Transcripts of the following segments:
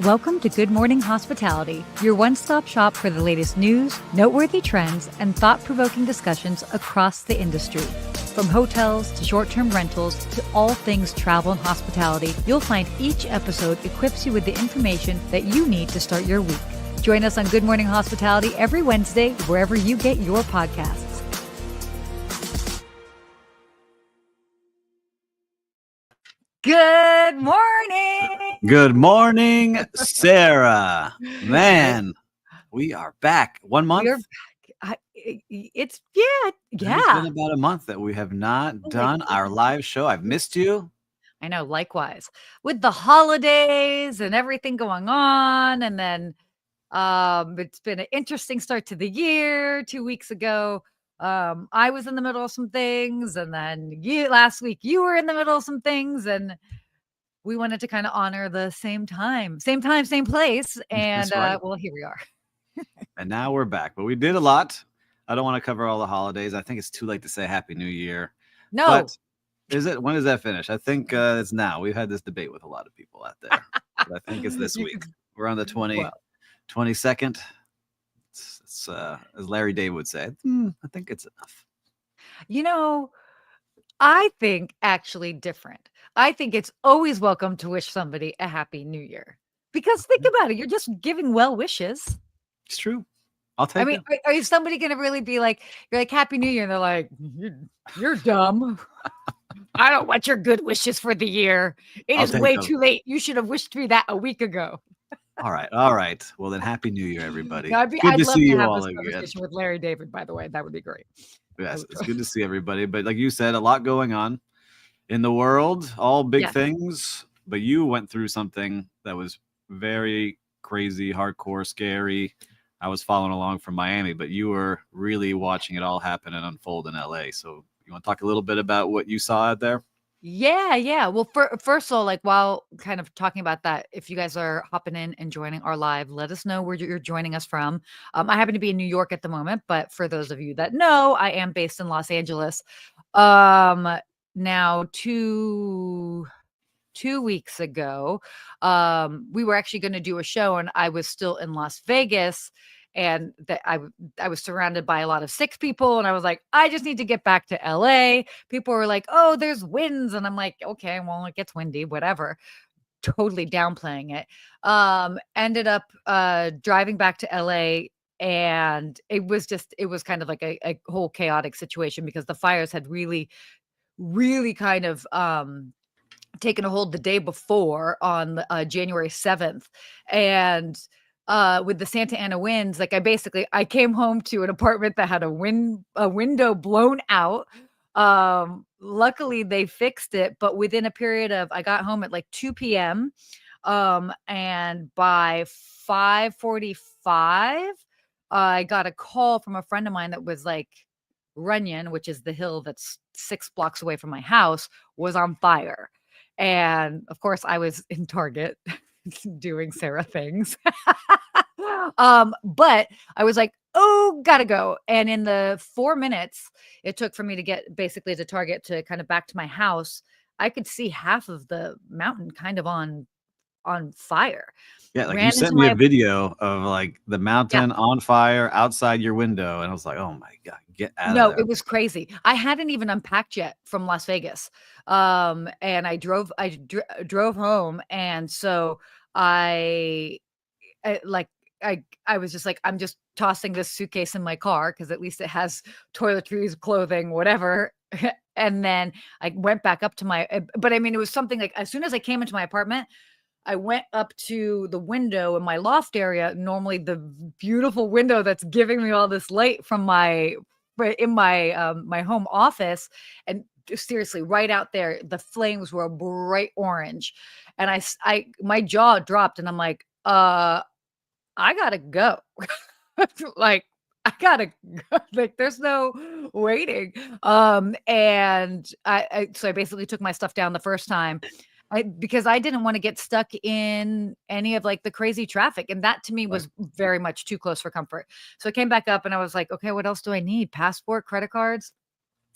Welcome to Good Morning Hospitality, your one-stop shop for the latest news, noteworthy trends, and thought-provoking discussions across the industry. From hotels to short-term rentals to all things travel and hospitality, you'll find each episode equips you with the information that you need to start your week. Join us on Good Morning Hospitality every Wednesday, wherever you get your podcasts. Good morning. Good morning, Sarah. Man, we are back. 1 month. We are back. It's It's been about a month that we have not done our live show. I've missed you. I know, likewise. With the holidays and everything going on, and then it's been an interesting start to the year. 2 weeks ago, I was in the middle of some things, and then last week you were in the middle of some things, and we wanted to kind of honor the same time, same place, and right. well, here we are. And now we're back, but we did a lot. I don't want to cover all the holidays. I think it's too late to say Happy New Year. No. But is it? When does that finish? I think it's now. We've had this debate with a lot of people out there. But I think it's this week. We're on the 22nd. It's as Larry David would say, I think it's enough. You know, I think actually different. I think it's always welcome to wish somebody a Happy New Year. Because think about it, you're just giving well wishes. It's true. I'll take it. Are somebody going to really be like, you're like, Happy New Year, and they're like, you're dumb. I don't want your good wishes for the year. It is way too late. You should have wished me that a week ago. All right. Well, then Happy New Year, everybody. I'd love to see you all again. Conversation with Larry David, by the way. That would be great. Yes, it's good to see everybody. But like you said, a lot going on in the world, all big things. But you went through something that was very crazy, hardcore, scary. I was following along from Miami, but you were really watching it all happen and unfold in LA. So you want to talk a little bit about what you saw out there? Yeah. Well, first of all, like while kind of talking about that, if you guys are hopping in and joining our live, let us know where you're joining us from. I happen to be in New York at the moment, but for those of you that know, I am based in Los Angeles. Now two weeks ago, we were actually going to do a show, and I was still in Las Vegas. And that I was surrounded by a lot of sick people, and I was like, I just need to get back to LA. People were like, oh, there's winds, and I'm like, okay, well, it gets windy, whatever. Totally downplaying it. Ended up driving back to LA, and it was kind of like a whole chaotic situation because the fires had really kind of taken a hold the day before on January 7th, and with the Santa Ana winds, like I came home to an apartment that had a window blown out. Luckily they fixed it, but within a period of, I got home at like 2 p.m. And by 5:45, I got a call from a friend of mine that was like, Runyon, which is the hill that's 6 blocks away from my house, was on fire. And of course I was in Target doing Sarah things. But I was like, oh, gotta go. And in the 4 minutes it took for me to get basically to Target to kind of back to my house, I could see half of the mountain kind of on fire. Yeah, like you sent me a video of like the mountain on fire outside your window, and I was like, oh my God, get out of there. No, it was crazy. I hadn't even unpacked yet from Las Vegas. And I drove home, and so I was just like, I'm just tossing this suitcase in my car because at least it has toiletries, clothing, whatever. And then I went back up to but I mean, it was something like, as soon as I came into my apartment, I went up to the window in my loft area, normally the beautiful window that's giving me all this light from my home office. And seriously, right out there, the flames were bright orange. And my jaw dropped, and I'm like, I gotta go. Like, I gotta go. Like, there's no waiting. And so I basically took my stuff down the first time. Because I didn't want to get stuck in any of like the crazy traffic. And that to me was very much too close for comfort. So I came back up and I was like, okay, what else do I need? Passport, credit cards.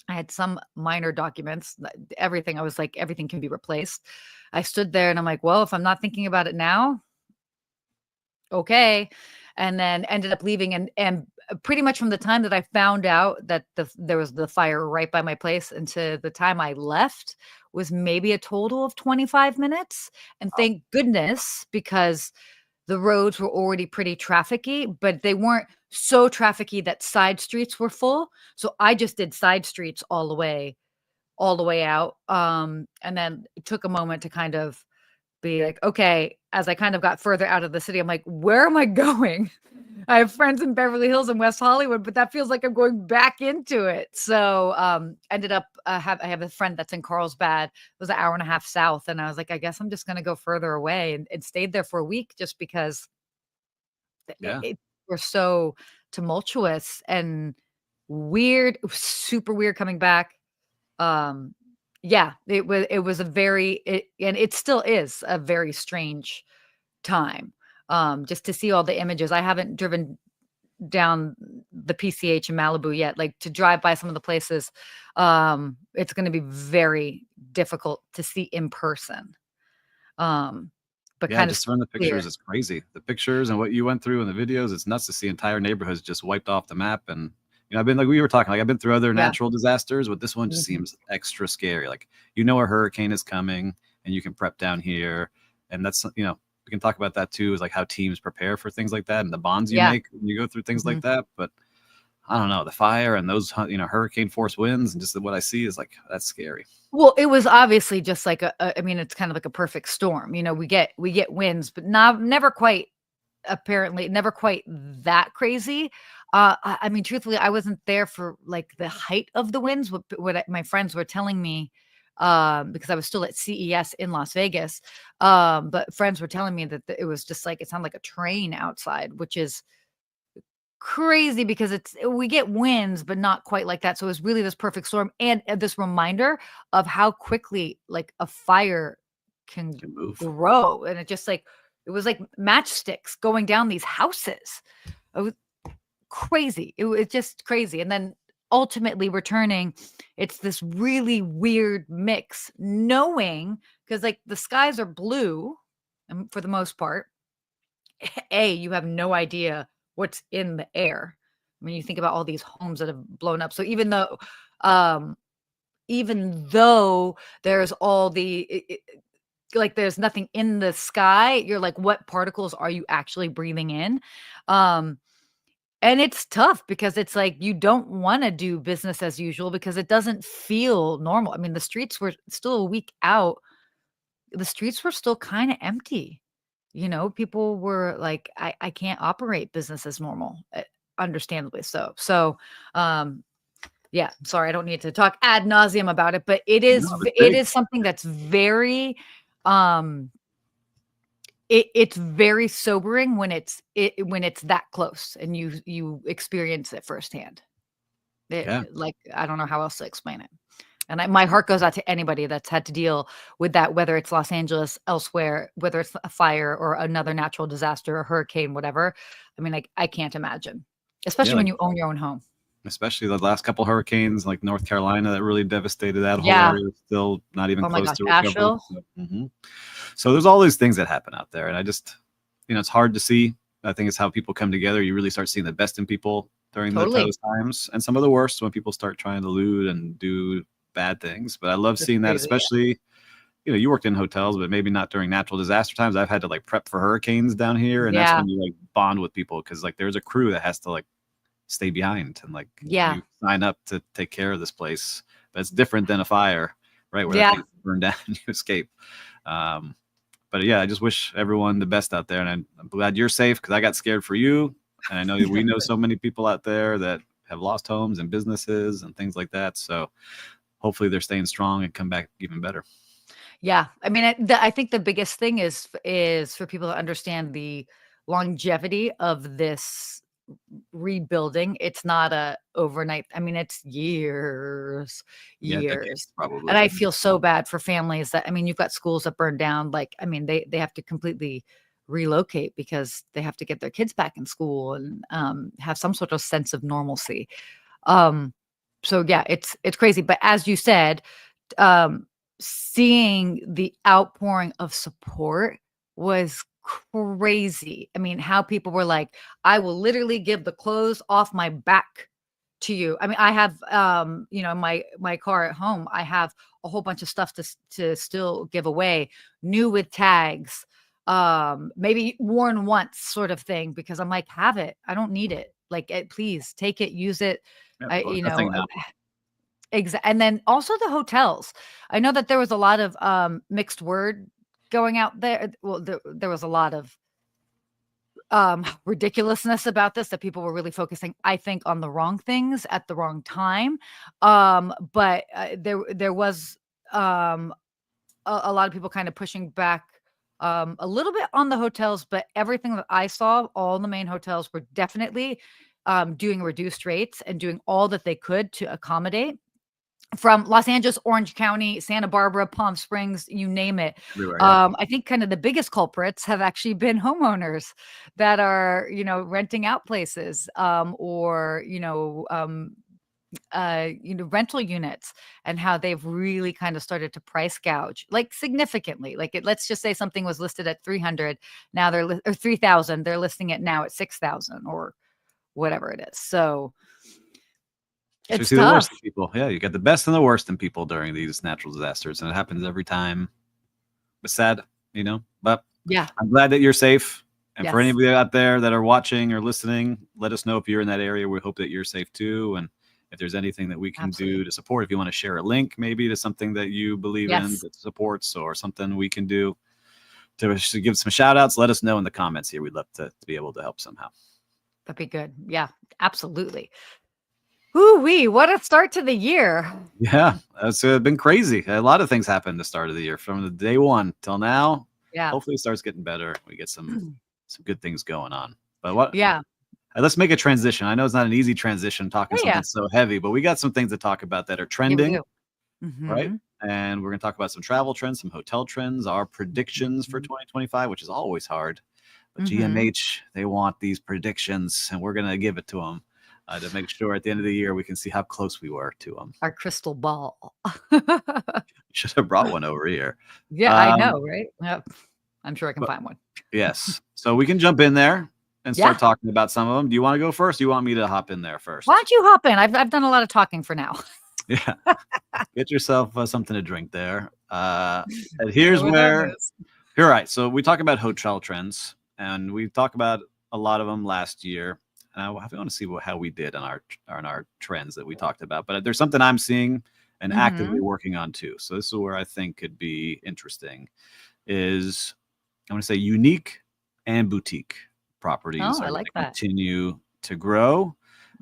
I had some minor documents, everything. I was like, everything can be replaced. I stood there and I'm like, well, if I'm not thinking about it now, okay. And then ended up leaving, and pretty much from the time that I found out that there was the fire right by my place and to the time I left was maybe a total of 25 minutes. And Wow. thank goodness, because the roads were already pretty trafficky, but they weren't so trafficky that side streets were full. So I just did side streets all the way out. And then it took a moment to kind of be like, okay, as I kind of got further out of the city, I'm like, where am I going? I have friends in Beverly Hills and West Hollywood, but that feels like I'm going back into it. So ended up I have a friend that's in Carlsbad. It was an hour and a half south. And I was like, I guess I'm just gonna go further away, and stayed there for a week just because Yeah. it were so tumultuous and weird. It was super weird coming back. Um, yeah, it was a very and it still is a very strange time. Just to see all the images. I haven't driven down the PCH in Malibu yet. Like to drive by some of the places, it's going to be very difficult to see in person. Um, but Yeah, kind of just from the pictures, clear. it's crazy. The pictures and what you went through in the videos, it's nuts to see entire neighborhoods just wiped off the map. And I've been like we were talking, like I've been through other Yeah. natural disasters, but this one just Mhm. seems extra scary. Like a hurricane is coming, and you can prep down here, and that's we can talk about that too, is like how teams prepare for things like that and the bonds you Yeah. make when you go through things like Mhm. that. But I don't know, the fire and those hurricane force winds and just what I see is like that's scary. Well, it was obviously just like I mean, it's kind of like a perfect storm. We get winds, but not never quite apparently never quite that crazy. I mean, truthfully, I wasn't there for like the height of the winds. My friends were telling me, because I was still at CES in Las Vegas, but friends were telling me that it was just like it sounded like a train outside, which is crazy because we get winds, but not quite like that. So it was really this perfect storm and this reminder of how quickly like a fire can Can move. grow. And it was like matchsticks going down these houses. It was crazy. It was just crazy. And then ultimately returning, it's this really weird mix, knowing because like the skies are blue for the most part. You have no idea what's in the air. I mean, you think about all these homes that have blown up. So um, even though there's all like there's nothing in the sky, you're like, what particles are you actually breathing in? Um, and it's tough because it's like you don't want to do business as usual because it doesn't feel normal. I mean, the streets were still a week out. The streets were still kind of empty. People were like, I can't operate business as normal, understandably so. So, yeah, sorry, I don't need to talk ad nauseum about it, but No, it's it big. is something that's very, um, it's very sobering when when it's that close and you experience it firsthand. Yeah. Like I don't know how else to explain it. And my heart goes out to anybody that's had to deal with that, whether it's Los Angeles, elsewhere, whether it's a fire or another natural disaster, a hurricane, whatever. I mean, I can't imagine, Yeah, especially when like you own your own home. especially the last couple hurricanes, like North Carolina, that really devastated that whole Yeah. area. Still not even Oh my close gosh, to recovery. Asheville. So, so there's all these things that happen out there, and I just, it's hard to see. I think it's how people come together. You really start seeing the best in people during Totally. those times, and some of the worst when people start trying to loot and do bad things. But I love It's seeing that, crazy. especially you worked in hotels, but maybe not during natural disaster times. I've had to like prep for hurricanes down here, and that's Yeah. when you like bond with people because like there's a crew that has to like stay behind and like Yeah. you sign up to take care of this place. But it's different than a fire, right? Where that Yeah. thing burned down and you escape. Um, but yeah, I just wish everyone the best out there, and I'm glad you're safe because I got scared for you, and I know that we know so many people out there that have lost homes and businesses and things like that. So hopefully they're staying strong and come back even better. Yeah. I mean, I think the biggest thing is for people to understand the longevity of this rebuilding. It's not a overnight. I mean, it's years, Yeah, decades years. And probably. I feel so bad for families that I mean, you've got schools that burn down. Like, I mean, they have to completely relocate because they have to get their kids back in school and have some sort of sense of normalcy. Um, so yeah, it's crazy. But as you said, um, seeing the outpouring of support was crazy. I mean, how people were like, I will literally give the clothes off my back to you. I mean, I have, my car at home, I have a whole bunch of stuff to still give away, new with tags, maybe worn once sort of thing, because I'm like, have it. I don't need it. Like, please take it, use it. Yeah, I, well, nothing now. and then also the hotels. I know that there was a lot of mixed word going out there. Well, there was a lot of ridiculousness about this, that people were really focusing, I think, on the wrong things at the wrong time. But there was a lot of people kind of pushing back a little bit on the hotels, but everything that I saw, all the main hotels were definitely doing reduced rates and doing all that they could to accommodate, from Los Angeles, Orange County, Santa Barbara, Palm Springs, you name it. Everywhere, yeah. I think kind of the biggest culprits have actually been homeowners that are, renting out places, or, rental units, and how they've really kind of started to price gouge, like, significantly. Like, let's just say something was listed at 300, now or 3,000, they're listing it now at 6,000 or whatever it is. So So you it's see the worst tough. in people. Yeah, you get the best and the worst in people during these natural disasters, and it happens every time. It's sad, but Yeah. I'm glad that you're safe. And for Yes. anybody out there that are watching or listening, let us know if you're in that area. We hope that you're safe too. And if there's anything that we can do Absolutely. to support, if you want to share a link maybe to something that you believe in Yes. that supports, or something we can do to give some shout outs, let us know in the comments here. We'd love to be able to help somehow. That'd be good. Yeah, absolutely. Ooh-wee, what a start to the year. Yeah, it's been crazy. A lot of things happened the start of the year from the day one till now. Yeah. Hopefully, it starts getting better. We get some good things going on. But what? Yeah. Let's make a transition. I know it's not an easy transition talking Yeah, yeah. something so heavy, but we got some things to talk about that are Yeah, we trending, do. right? Mhm. And we're going to talk about some travel trends, some hotel trends, our predictions for Mhm. 2025, which is always hard. But Mhm. GMH, they want these predictions, and we're going to give it to them to make sure at the end of the year we can see how close we were to them. Our crystal ball. Should have brought one over here. Yeah, I Um, know, right? Yep. I'm sure I can but find one. yes, so we can jump in there and Yeah. start talking about some of them. Do you want to go first? Do you want me to hop in there Why first? don't you hop in? I've done a lot of talking for now. Yeah. Get yourself something to drink there. And You know here's what that where, is. you're right. So we talk about hotel trends, and we talked about a lot of them last year. And I want to see how we did on our trends that we talked about. But there's something I'm seeing and actively Mhm. working on too. So this is where I think could be interesting. Is I want to say unique and boutique properties Oh, are I going like to that. continue to grow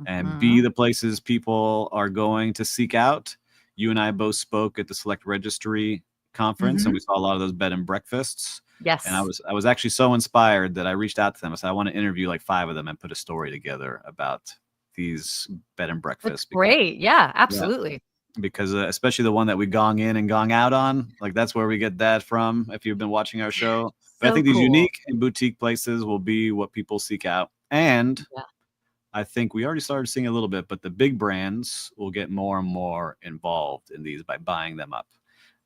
and be Mhm. the places people are going to seek out. You and I both spoke at the Select Registry conference, and we Mhm. saw a lot of those bed and breakfasts. And I Yes. was I was actually so inspired that I reached out to them. I said I want to interview like 5 of them and put a story together about these bed and That's breakfasts because great. Yeah, yeah, absolutely. especially the one that we gong in and gong out on, like that's where we get that from. If you've been watching our show, but I So think these cool. unique and boutique places will be what people seek out, and Yeah, I think we already started seeing a little bit, but the big brands will get more and more involved in these by buying them up.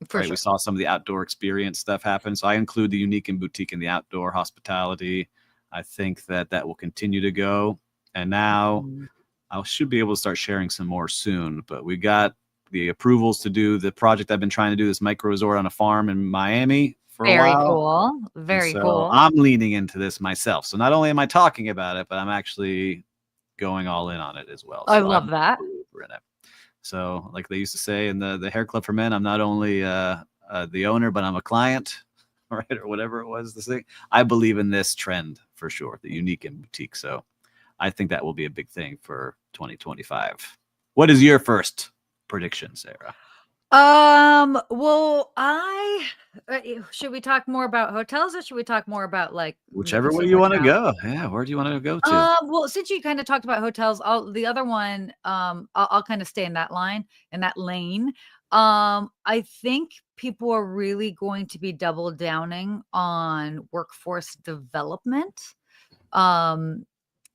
for Right? We sure. saw some of the outdoor experience stuff happen, so I include the unique and boutique in the outdoor hospitality. I think that that will continue to go, and now Mhm. I should be able to start sharing some more soon. But we got the approvals to do the project I've been trying to do, this micro resort on a farm in Miami for a Very while. cool. And Very so cool. I'm leaning into this myself. So not only am I talking about it, but I'm actually going all in on it as well. I So I'm love that. a believer in it. So like they used to say in the hair club for men, I'm not only the owner, but I'm a client, right? Or whatever it was to say. I believe in this trend for sure, the unique and boutique. So I think that will be a big thing for 2025. What is your first prediction, Sarah? Well, should we talk more about hotels, or should we talk more about like the Whichever way you consumer want to travel? go. Yeah, where do you want to go to? Well, since you kind of talked about hotels, the other one, I'll kind of stay in that line, in that lane. I think people are really going to be double downing on workforce development. Um,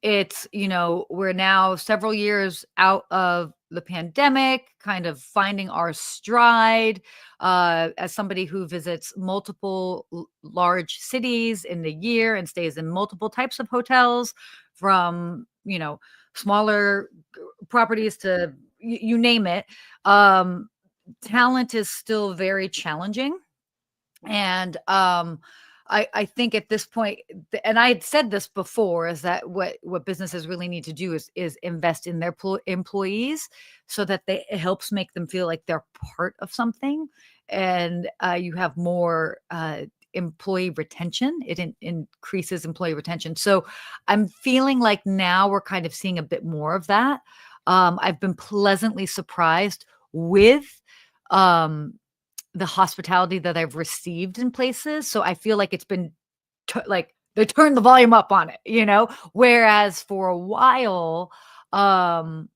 it's, we're now several years out of the pandemic, kind of finding our stride. As somebody who visits multiple large cities in the year and stays in multiple types of hotels, from, smaller properties to you name it, talent is still very challenging. And I think at this point, and I had said this before, is that what businesses really need to do is invest in their employees, so that it helps make them feel like they're part of something, and you have more employee retention. It increases employee retention. So I'm feeling like now we're kind of seeing a bit more of that. I've been pleasantly surprised with um the hospitality that I've received in places. So I feel like it's been like they turned the volume up on it. Whereas for a while, um,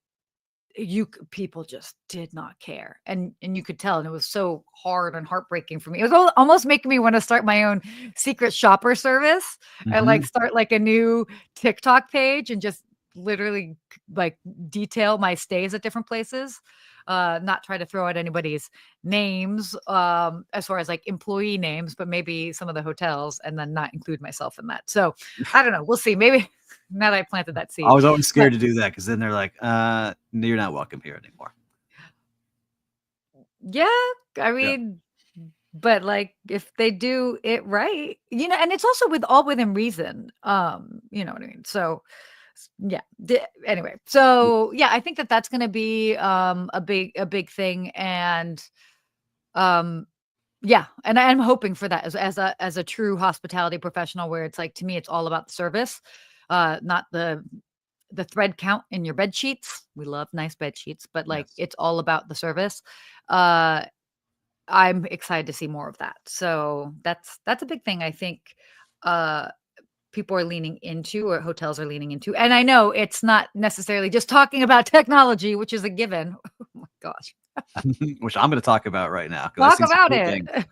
people just did not care, and you could tell, and it was so hard and heartbreaking for me. It was almost making me want to start my own secret shopper service, and like Mhm. start like a new TikTok page and just literally like detail my stays at different places. Not try to throw out anybody's names, as far as like employee names, but maybe some of the hotels, and then not include myself in that. So I don't know. We'll see. Maybe now that I planted that I seed. was always But scared to do that because then they're like, no, you're not welcome here anymore." yeah, I Yeah. mean, but like if they do it right, and it's also within reason. You know what I mean? So yeah. Anyway, so yeah, I think that that's going to be a big thing. And um yeah, and I'm hoping for that as a true hospitality professional, where it's like, to me, it's all about the service, not the thread count in your bed sheets. We love nice bed sheets, but like Yes. it's all about the service. Uh I'm excited to see more of that. So that's a big thing, I think. uh People are leaning into, or hotels are leaning into. And I know it's not necessarily just talking about technology, which is a given. Oh my gosh. Which I'm gonna talk about right now because I Talk see some about cool it. things.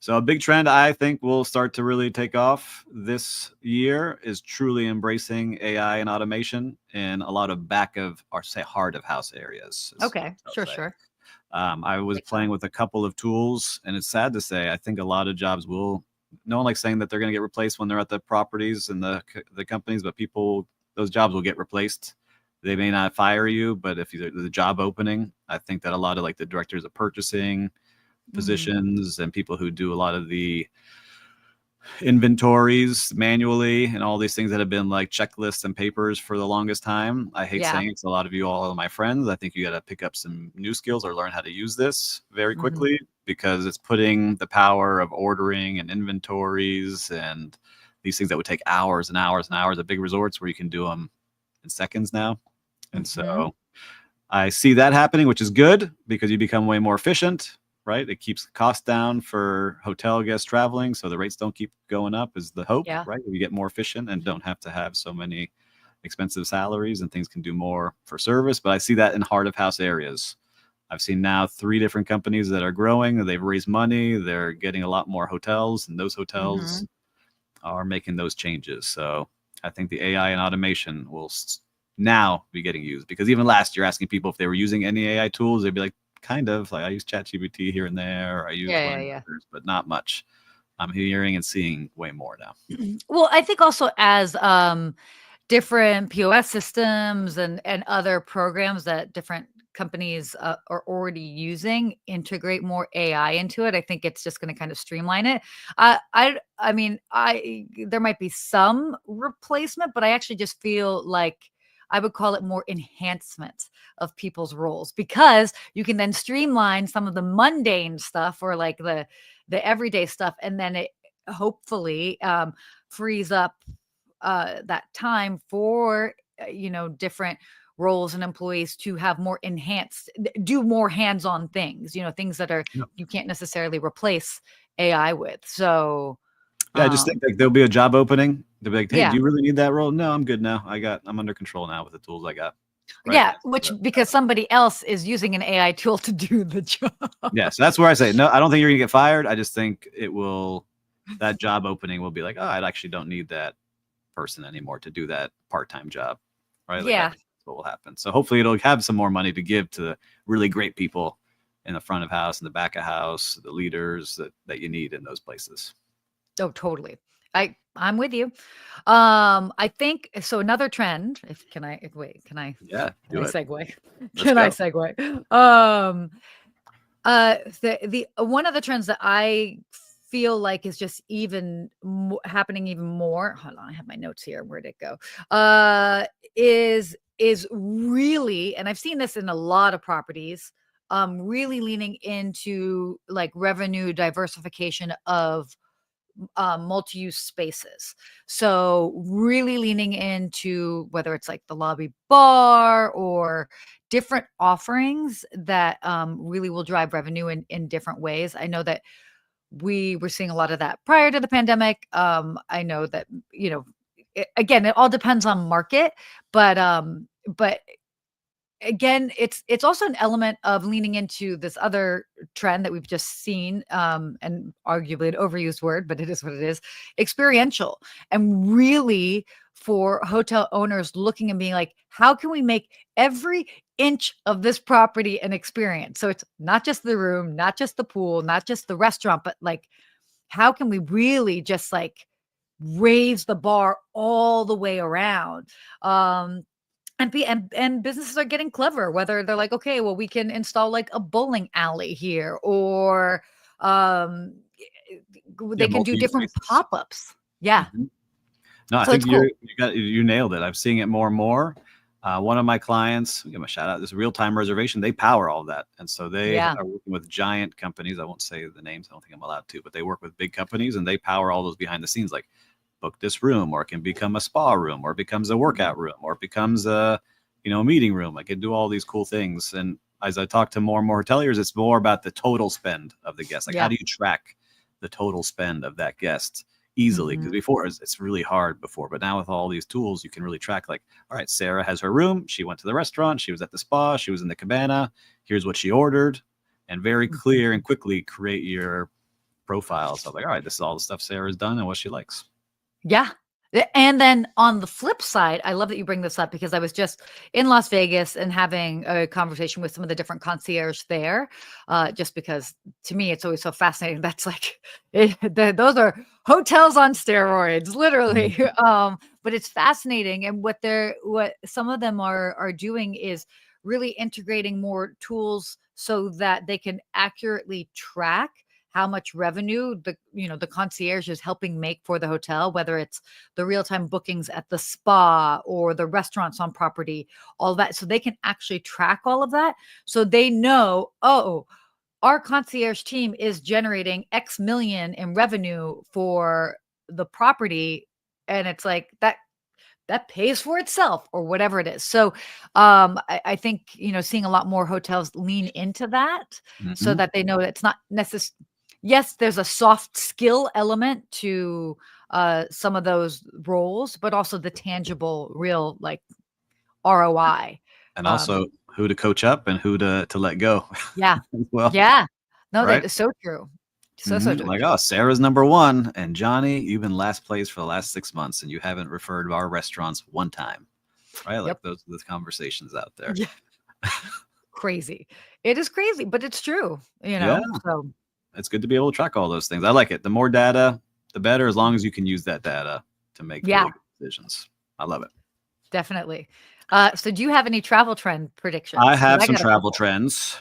So a big trend I think will start to really take off this year is truly embracing AI and automation in a lot of back of, or say, heart of house areas, is what Okay, I'll sure, say. sure. I was Like that. playing with a couple of tools, and it's sad to say, I think a lot of jobs will. No one likes saying that they're going to get replaced when they're at the properties and the companies, but those jobs will get replaced. They may not fire you, but if there's a job opening, I think that a lot of like the directors of purchasing Mhm. positions and people who do a lot of the inventories manually and all these things that have been like checklists and papers for the longest time. I hate Yeah. saying it to a lot of you, all of my friends. I think you got to pick up some new skills or learn how to use this very Mhm. quickly, because it's putting the power of ordering and inventories and these things that would take hours and hours and hours at big resorts, where you can do them in seconds now. And Mhm. so I see that happening, which is good because you become way more efficient, right? It keeps the cost down for hotel guests traveling, so the rates don't keep going up, is the hope, Yeah. right? You get more efficient and don't have to have so many expensive salaries, and things can do more for service. But I see that in heart of house areas. I've seen now 3 different companies that are growing. They've raised money. They're getting a lot more hotels, and those hotels Mhm. are making those changes. So I think the AI and automation will now be getting used, because even last year, asking people if they were using any AI tools, they'd be like, kind of. Like, I use ChatGPT here and there, or I use Yeah, one yeah, of the yeah. others, but not much. I'm hearing and seeing way more now. Well, I think also as different POS systems and other programs that different companies are already using integrate more AI into it, I think it's just going to kind of streamline it. I mean, I there might be some replacement, but I actually just feel like I would call it more enhancement of people's roles, because you can then streamline some of the mundane stuff, or like the everyday stuff, and then it hopefully frees up that time for different roles and employees to have more do more hands-on things, things that are Yeah. you can't necessarily replace AI with. So Yeah, I just think like there'll be a job opening. They'll be like, "Hey, do yeah, you really need that role?" "No, I'm good now. I'm under control now with the tools I got." Right? yeah, And it's which because somebody else is using an AI tool to do the job. yeah, so that's where I say, no, I don't think you're gonna get fired. I just think that job opening will be like, "Oh, I actually don't need that person anymore to do that part-time job, right? Like, I Yeah. think that's what will happen. So hopefully it'll have some more money to give to really great people in the front of house, in the back of house, the leaders that you need in those places. Oh, totally. I'm with you. I think so. Another trend. If can I wait? Yeah, Can I do it. segue? Let's Can I go. segue? The one of the trends that I feel like is just even happening even more. Hold on, I have my notes here. Where'd it go? Is really, and I've seen this in a lot of properties. Really leaning into like revenue diversification of multi-use spaces. So really leaning into whether it's like the lobby bar or different offerings that really will drive revenue in different ways. I know that we were seeing a lot of that prior to the pandemic. I know that, again, it all depends on market, but again, it's also an element of leaning into this other trend that we've just seen, and arguably an overused word, but it is what it is, experiential. And really for hotel owners looking and being like, how can we make every inch of this property an experience? So it's not just the room, not just the pool, not just the restaurant, but like, how can we really just like raise the bar all the way around? And businesses are getting clever, whether they're like, okay, well, we can install like a bowling alley here, or Yeah, they can do multi-use different spaces. pop-ups. Yeah. Mhm. No, I So it's think cool. you nailed it. I'm seeing it more and more. One of my clients, give them a shout out. This real-time reservation, they power all that, and so they Yeah. are working with giant companies. I won't say the names. I don't think I'm allowed to, but they work with big companies, and they power all those behind the scenes, like book this room, or it can become a spa room, or it becomes a workout room, or it becomes a meeting room. I can do all these cool things. And as I talk to more and more hoteliers, it's more about the total spend of the guest. Like, how Yeah. do you track the total spend of that guest easily? Because Mhm. before it's really hard before, but now with all these tools, you can really track, like, all right, Sarah has her room. She went to the restaurant. She was at the spa. She was in the cabana. Here's what she ordered. And very clear and quickly create your profile. So like, all right, this is all the stuff Sarah's done and what she likes. Yeah. And then on the flip side, I love that you bring this up because I was just in Las Vegas and having a conversation with some of the different concierge there, just because to me it's always so fascinating. That's like those are hotels on steroids, literally. Mhm. But it's fascinating, and what some of them are doing is really integrating more tools so that they can accurately track how much revenue the concierge is helping make for the hotel, whether it's the real-time bookings at the spa or the restaurants on property, all that. So they can actually track all of that. So they know, oh, our concierge team is generating X million in revenue for the property. And it's like that pays for itself or whatever it is. So I think, seeing a lot more hotels lean into that so Mhm. that they know that it's not necessary. Yes, there's a soft skill element to some of those roles, but also the tangible, real like ROI. And Um, also who to coach up and who to let go yeah, as well, yeah. No, that right? is so true. So Mhm. true. Like, oh, Sarah's number one, and Johnny, you've been last place for the last 6 months, and you haven't referred to our restaurants one time, right? Like Yep. those are the conversations out there. Yeah. Crazy. It is crazy, but it's true, Yeah, So it's good to be able to track all those things. I like it. The more data, the better, as long as you can use that data to make yeah. really good decisions. I love it. Definitely. So do you have any travel trend I predictions? Because have I some got a travel couple. trends.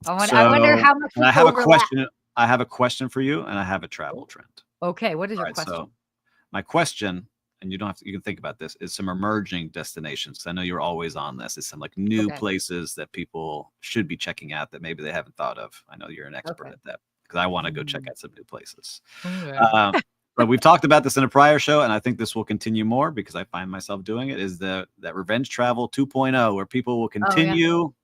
I wonder So, how much and we overlap. I have a question for you, and I have a travel Oh, trend. okay, what is All your right. So question? my question, and you don't have to, you can think about this, is some emerging destinations. 'Cause I know you're always on this. It's some like new Okay, places that people should be checking out that maybe they haven't thought of. I know you're an expert okay. at that because I want to go check Mm, out some new places. okay. Um, but we've talked about this in a prior show, and I think this will continue more because I find myself doing it. Is that revenge travel 2.0, where people will Oh, yeah. continue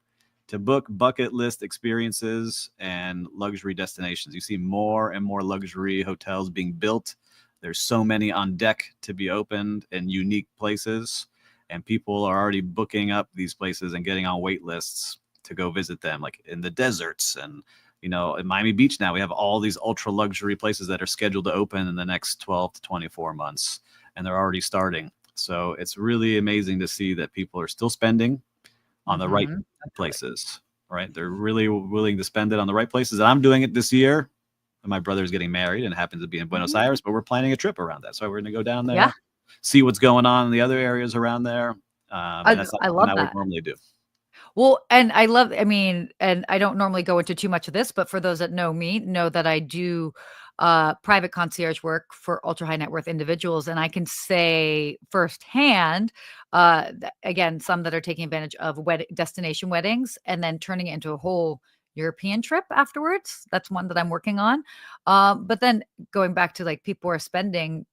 to book bucket list experiences and luxury destinations. You see more and more luxury hotels being built. There's so many on deck to be opened in unique places, and people are already booking up these places and getting on wait lists to go visit them, like in the deserts. And in Miami Beach now, we have all these ultra luxury places that are scheduled to open in the next 12 to 24 months. and they're already starting. So it's really amazing to see that people are still spending on the right Definitely. places, right? They're really willing to spend it on the right places. And I'm doing it this year. My brother's getting married and happens to be in Buenos Aires, but we're planning a trip around that. So we're going to go down Yeah, there, see what's going on in the other areas around there. And that's not I something love I would that. normally do. Well, and I mean, and I don't normally go into too much of this, but for those that know me, know that I do private concierge work for ultra high net worth individuals. And I can say firsthand, again, some that are taking advantage of destination weddings and then turning it into a whole European trip afterwards. That's one that I'm working on. But then going back to like people are spending,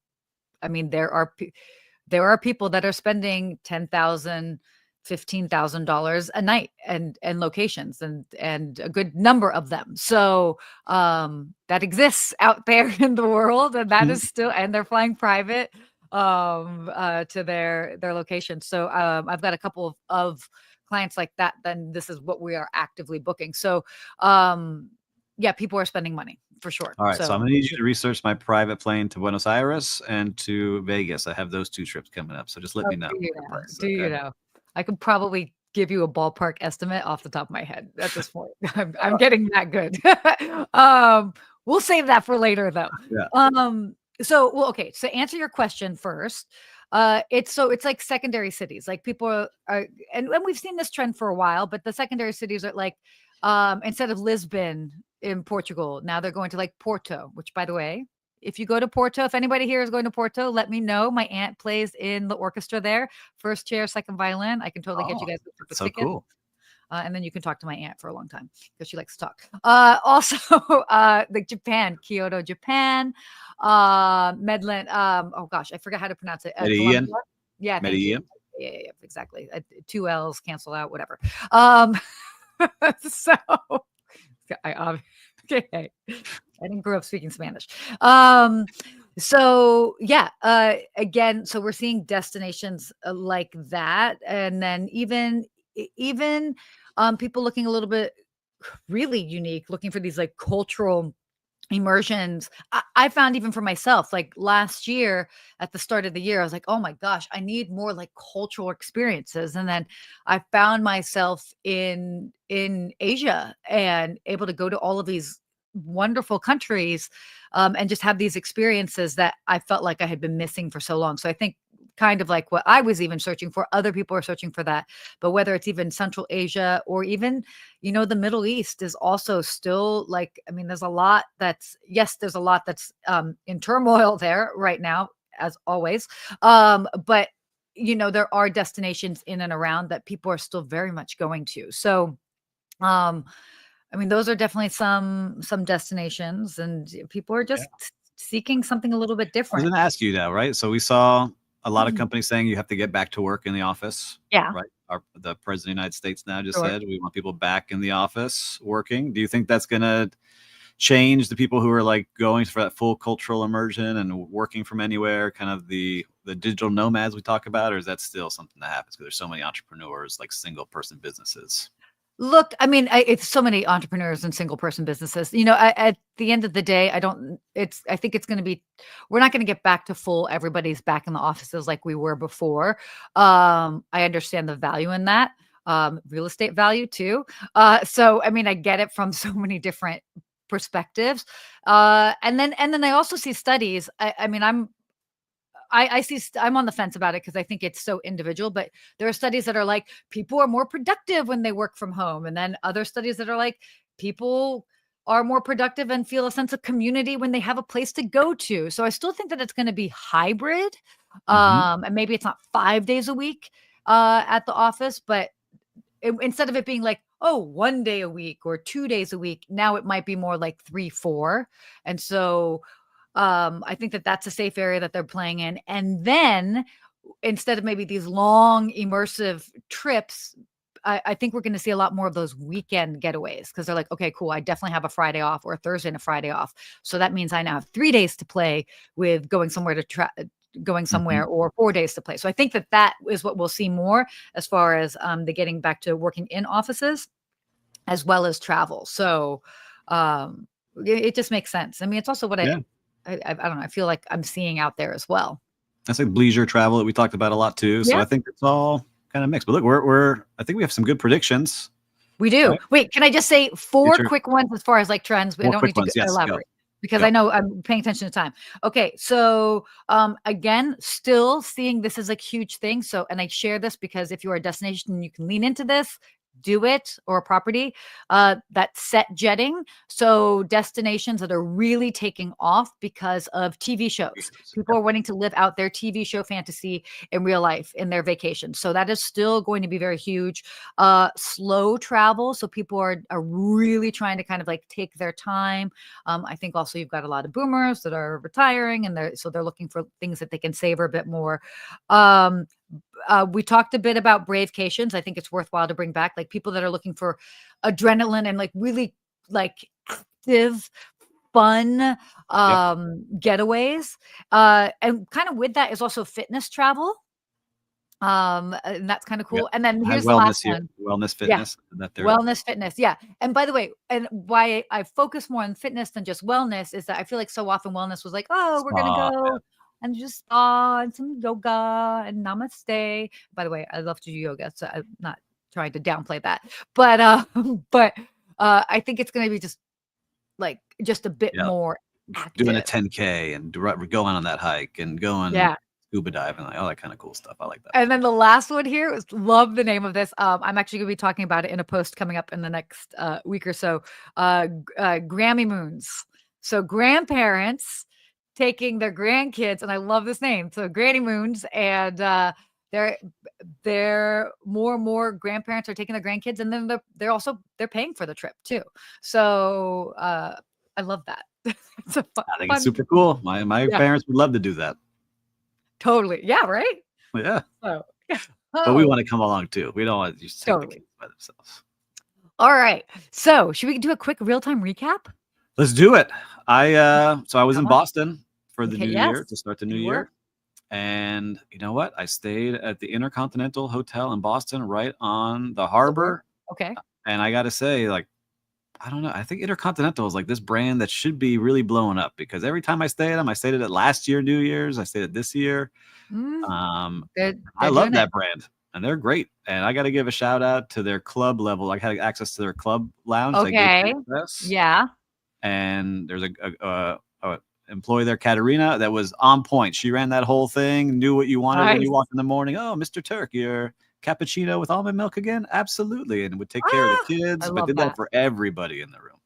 I mean, there are people that are spending 10,000, $15,000 a night and locations and a good number of them. So that exists out there in the world, and that Mhm. is still, and they're flying private to their locations. So I've got a couple of clients like that. Then this is what we are actively booking. So yeah, people are spending money for sure. All right, so I'm So gonna need you to research my private plane to Buenos Aires and to Vegas. I have those 2 trips coming up, so just let oh, me know do you your know? price, Do you okay? know? I could probably give you a ballpark estimate off the top of my head at this point. I'm getting that good. We'll save that for later though. Yeah. So well, okay. So answer your question first. It's like secondary cities. Like people are and we've seen this trend for a while, but the secondary cities are like instead of Lisbon in Portugal, now they're going to like Porto, which by the way, if you go to Porto, if anybody here is going to Porto, let me know. My aunt plays in the orchestra there, first chair, second violin. I can totally get you Oh, guys a that's so ticket. cool. And then you can talk to my aunt for a long time because she likes to talk. Also, like Japan, Kyoto, Japan, Medellin. Oh gosh, I forgot how to pronounce it. Colombia. Medellin? Yeah, thank you. Medellin? Yeah, exactly. Two L's cancel out, whatever. Um, so I okay. I didn't grow up speaking Spanish. So yeah, again, so we're seeing destinations like that, and then even people looking a little bit really unique, looking for these like cultural immersions. I found even for myself, like last year at the start of the year, I was like, oh my gosh, I need more like cultural experiences. And then I found myself in Asia and able to go to all of these wonderful countries and just have these experiences that I felt like I had been missing for so long. So I think kind of like what I was even searching for, other people are searching for that. But whether it's even Central Asia or even the Middle East is also still like, I mean, there's a lot that's, yes, there's a lot that's in turmoil there right now, as always. But, there are destinations in and around that people are still very much going to. So, I mean, those are definitely some destinations, and people are Yeah. just seeking something a little bit I was different. gonna ask you that, right? So we saw a lot of Mhm. companies saying you have to get back to work in the office, Yeah, right? The president of the United States now just sure. said we want people back in the office working. Do you think that's gonna change the people who are like going for that full cultural immersion and working from anywhere, kind of the digital nomads we talk about, or is that still something that happens because there's so many entrepreneurs, like single person businesses? Look, I mean, it's so many entrepreneurs and single person businesses. At the end of the day, I think it's going to be, we're not going to get back to full, everybody's back in the offices like we were before. I understand the value in that, real estate value too. So, I mean, I get it from so many different perspectives. And then I also see studies. I mean, I see I'm on the fence about it because I think it's so individual, but there are studies that are like people are more productive when they work from home. And then other studies that are like people are more productive and feel a sense of community when they have a place to go to. So I still think that it's going to be hybrid. Hmm. And maybe it's not 5 days a week at the office, but instead of it being like, oh, 1 day a week or 2 days a week, now it might be more like 3, 4. And so I think that that's a safe area that they're playing in. And then instead of maybe these long immersive trips, I think we're going to see a lot more of those weekend getaways because they're like, okay, cool. I definitely have a Friday off or a Thursday and a Friday off. So that means I now have 3 days to play with going Hmm. somewhere or 4 days to play. So I think that that is what we'll see more as far as the getting back to working in offices as well as travel. So it just makes sense. I mean, it's also what Yeah. I don't know. I feel like I'm seeing out there as well. That's like leisure travel that we talked about a lot too. So Yeah. I think it's all kind of mixed. But look, I think we have some good predictions, We do. right? Wait, can I just say 4 Future, quick ones as far as, like, trends? We more don't quick need to ones. Yes, go, elaborate because I go. know I'm paying attention to time. Okay, so, again, still seeing this as a huge thing, so and I share this because if you're a destination and you can lean into this, do it, or a property, that set jetting, so destinations that are really taking off because of TV shows. People Yep. are wanting to live out their TV show fantasy in real life in their vacation, so that is still going to be very huge. Slow travel, so people are really trying to kind of like take their time. I think also you've got a lot of boomers that are retiring, and they're looking for things that they can savor a bit more. Um, we talked a bit about bravecations. I think it's worthwhile to bring back like people that are looking for adrenaline and like really like active, fun Yep. getaways. And kind of with that is also fitness travel. And that's kind of Yep. cool. And then I have here's the last wellness here. one. Wellness, Yeah. fitness. That they're Wellness, fitness, yeah, and by the way, and why I focus more on fitness than just wellness is that I feel like so often wellness was like, "Oh, we're gonna spa. go and just spa and some yoga and namaste." By the way, I love to do yoga, so I'm not trying to downplay that, but, but, I think it's gonna be just, like, just a bit Yeah. more Doing a active. 10K and going on that hike and going Yeah. scuba diving, like all that kind of cool stuff. I like that. And then the last one here is love the name of this. I'm actually gonna be talking about it in a post coming up in the next week or so. Grammy Moons. So grandparents taking their grandkids, and I love this name. So Granny Moons, and they're they're more and more grandparents are taking their grandkids, and then they're paying for the trip too. So I love that. It's a I think it's fun, super cool. My yeah, parents would love to do that. totally, yeah, right. Yeah. So yeah, But we oh, wanna come along too. We don't want to just take the totally. kids by themselves. All right. So, should we do a quick real-time recap? Let's do it. So I was Come in on. Boston for the Okay, new yes. year to start the new You were? year, and you know what? I stayed at the Intercontinental Hotel in Boston right on the The word? harbor, Okay. and I gotta say, like, I don't know, I think Intercontinental is like this brand that should be really blowing up because every time I stay at them, I stayed at it last year, New Year's, I stayed at this year. Mm, Um, I they're love doing it. that brand, and they're great, and I gotta give a shout out to their club level. I had access to their club lounge, they gave me Okay. access, Yeah. and there's a employee there, Katerina, that was on point. She ran that whole thing, knew what you wanted when you Nice. walked in the morning. "Oh, Mr. Turk, your cappuccino with almond milk again?" "Absolutely," and would take care of the Ah, I kids, but love did that that. for everybody in the room.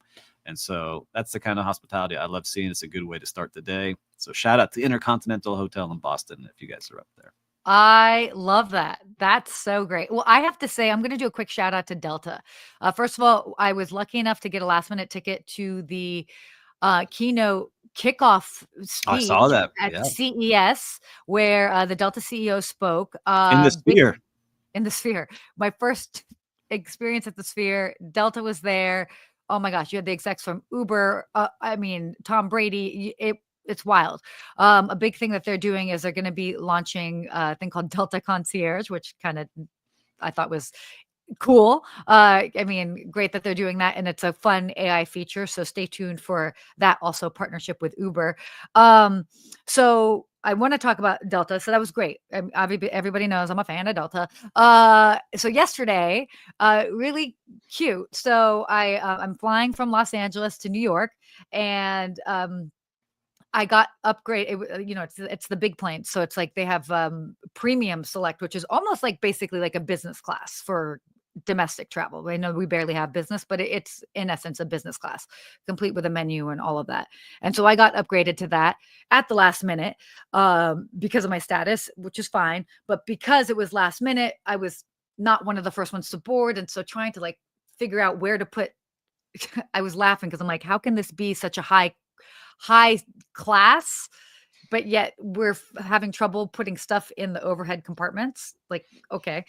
And so that's the kind of hospitality I love seeing. It's a good way to start the day. So shout out to Intercontinental Hotel in Boston if you guys are up there. I love that. That's so great. Well, I have to say, I'm gonna do a quick shout out to Delta. First of all, I was lucky enough to get a last minute ticket to the keynote kickoff I saw speech that. at Yeah. CES where the Delta CEO spoke. In the Big Sphere. in the Sphere. My first experience at the Sphere, Delta was there. Oh my gosh, you had the execs from Uber. I mean, Tom Brady. It's wild. A big thing that they're doing is they're going to be launching a thing called Delta Concierge, which kind of I thought was cool. I mean, great that they're doing that, and it's a fun AI feature. So stay tuned for that. Also, partnership with Uber. So I want to talk about Delta. So that was great. Everybody knows I'm a fan of Delta. So yesterday, really cute. So I'm flying from Los Angeles to New York, and I got upgrade. It's the big plane, so it's like they have premium select, which is almost like basically like a business class for domestic travel. I know we barely have business, but it's in essence a business class, complete with a menu and all of that. And so I got upgraded to that at the last minute because of my status, which is fine. But because it was last minute, I was not one of the first ones to board, and so trying to like figure out where to put. I was laughing because I'm like, how can this be such a high class, but yet we're having trouble putting stuff in the overhead compartments? Like, okay.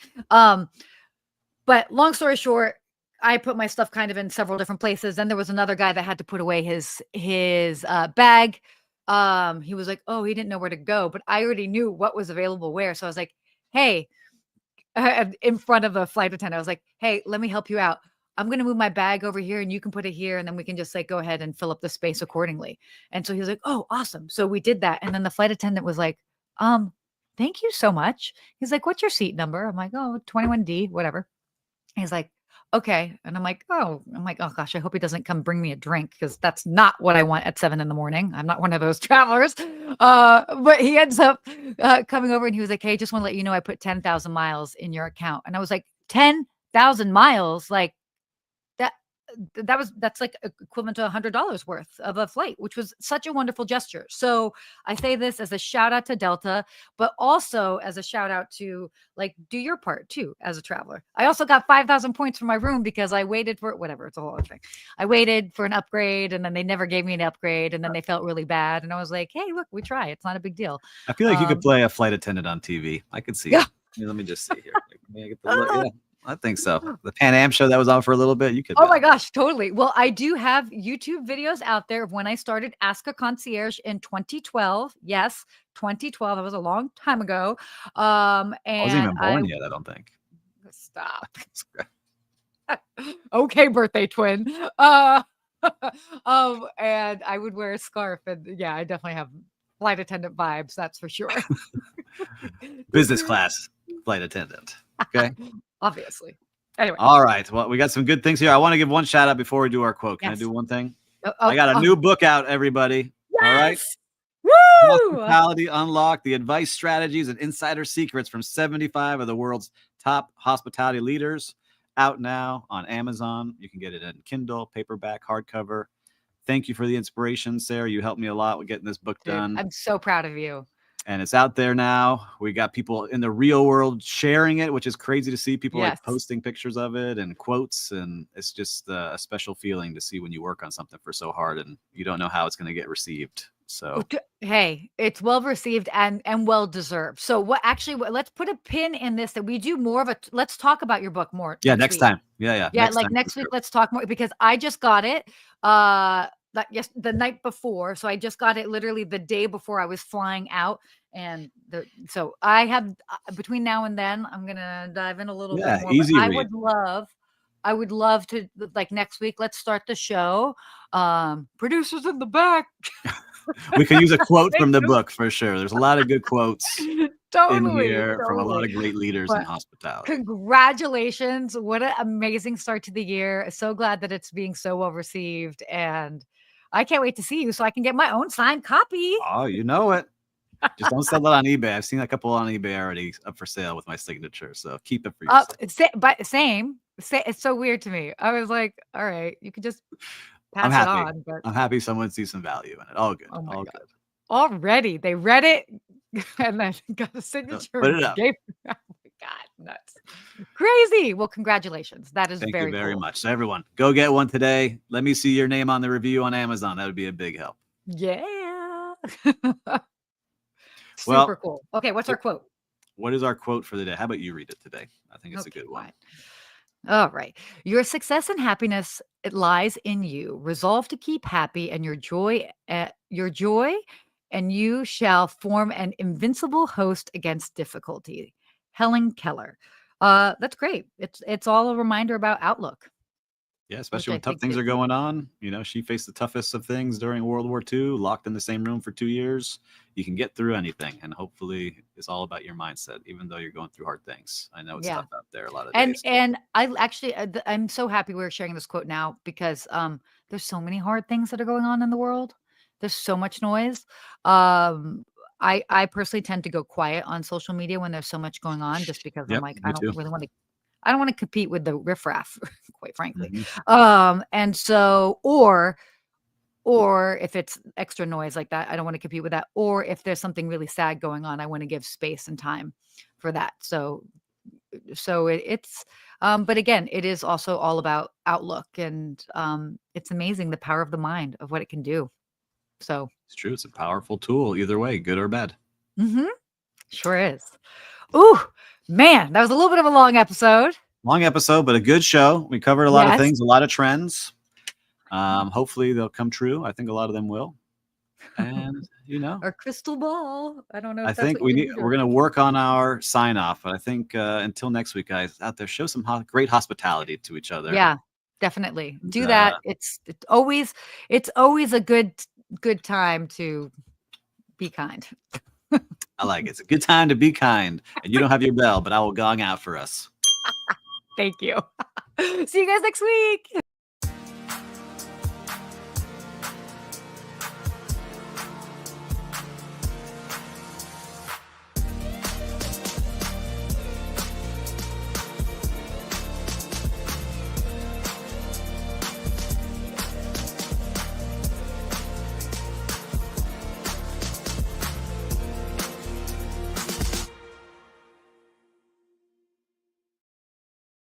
But long story short, I put my stuff kind of in several different places. Then there was another guy that had to put away his bag. He was like, oh, he didn't know where to go, but I already knew what was available where. So I was like, hey, in front of a flight attendant, I was like, hey, let me help you out. I'm going to move my bag over here and you can put it here. And then we can just like go ahead and fill up the space accordingly. And so he was like, oh, awesome. So we did that. And then the flight attendant was like, thank you so much. He's like, what's your seat number? I'm like, oh, 21D, whatever. He's like, okay. And I'm like, oh gosh, I hope he doesn't come bring me a drink because that's not what I want at 7 a.m. I'm not one of those travelers. But he ends up coming over and he was like, hey, just want to let you know I put 10,000 miles in your account. And I was like, 10,000 miles? Like that that's like equivalent to $100 worth of a flight, which was such a wonderful gesture. So I say this as a shout out to Delta, but also as a shout out to like do your part too as a traveler. I also got 5,000 points for my room because I waited for whatever. It's a whole other thing. I waited for an upgrade and then they never gave me an upgrade and then they felt really bad. And I was like, hey, look, we try. It's not a big deal. I feel like you could play a flight attendant on TV. I could see Yeah. it. Let me just see here. May I get the look? Yeah. I think so. The Pan Am show that was on for a little bit. You could. Oh my gosh, totally. Well, I do have YouTube videos out there of when I started Ask a Concierge in 2012. Yes, 2012. That was a long time ago. I wasn't even born yet, I don't think. Stop. Okay, birthday twin. And I would wear a scarf, and yeah, I definitely have flight attendant vibes. That's for sure. Business class flight attendant. Okay. Obviously. Anyway. All right. Well, we got some good things here. I want to give one shout out before we do our quote. Can I do one thing? I got a new book out, everybody. Yes! All right. Woo! Hospitality Unlocked, the advice, strategies, and insider secrets from 75 of the world's top hospitality leaders. Out now on Amazon. You can get it in Kindle, paperback, hardcover. Thank you for the inspiration, Sarah. You helped me a lot with getting this book done. I'm so proud of you. And it's out there now. We got people in the real world sharing it, which is crazy to see. People like posting pictures of it and quotes. And it's just a special feeling to see when you work on something for so hard and you don't know how it's going to get received. So, hey, it's well received and well deserved. So let's put a pin in this, that we do more of let's talk about your book more. Yeah. Next time. Yeah. Next week, let's talk more because I just got it. The night before. So I just got it literally the day before I was flying out. And so I have between now and then, I'm going to dive in a little bit more. Easy I would love to, like next week, let's start the show. Producers in the back. We can use a quote from the book for sure. There's a lot of good quotes in here from a lot of great leaders in hospitality. Congratulations. What an amazing start to the year. So glad that it's being so well received. And I can't wait to see you so I can get my own signed copy. Oh, you know it. Just don't sell it on eBay. I've seen a couple on eBay already up for sale with my signature. So keep it for yourself. But same. It's so weird to me. I was like, all right, you could just pass I'm happy. it on. But I'm happy someone sees some value in it. All good. Oh all good. Already. They read it and then got a signature. Put it up. Oh my God, nuts. Crazy. Well, congratulations. That is Thank you very much. So everyone, go get one today. Let me see your name on the review on Amazon. That would be a big help. Yeah. Super cool. Okay, what's our quote? What is our quote for the day? How about you read it today? I think it's a good one. All right. Your success and happiness, it lies in you. Resolve to keep happy and your joy, and you shall form an invincible host against difficulty. Helen Keller. That's great. It's all a reminder about outlook. Yeah, especially when tough things are going on. You know, she faced the toughest of things during World War II, locked in the same room for 2 years. You can get through anything. And hopefully it's all about your mindset, even though you're going through hard things. I know it's tough out there a lot of days. And I'm so happy we're sharing this quote now because there's so many hard things that are going on in the world. There's so much noise. I personally tend to go quiet on social media when there's so much going on just because I'm like, I don't want to compete with the riffraff, quite frankly. And so, or if it's extra noise like that, I don't want to compete with that. Or if there's something really sad going on, I want to give space and time for that. So it's, but again, it is also all about outlook, and it's amazing the power of the mind of what it can do. So it's true. It's a powerful tool either way, good or bad. Sure is. Ooh, man, that was a little bit of a long episode. Long episode, but a good show. We covered a lot of things, a lot of trends. Hopefully they'll come true. I think a lot of them will. And our crystal ball. I don't know. I think we're going to work on our sign off, but I think until next week, guys out there, show some great hospitality to each other. Yeah, definitely do that. It's always a good time to be kind. I like it. It's a good time to be kind. And you don't have your bell, but I will gong out for us. Thank you. See you guys next week.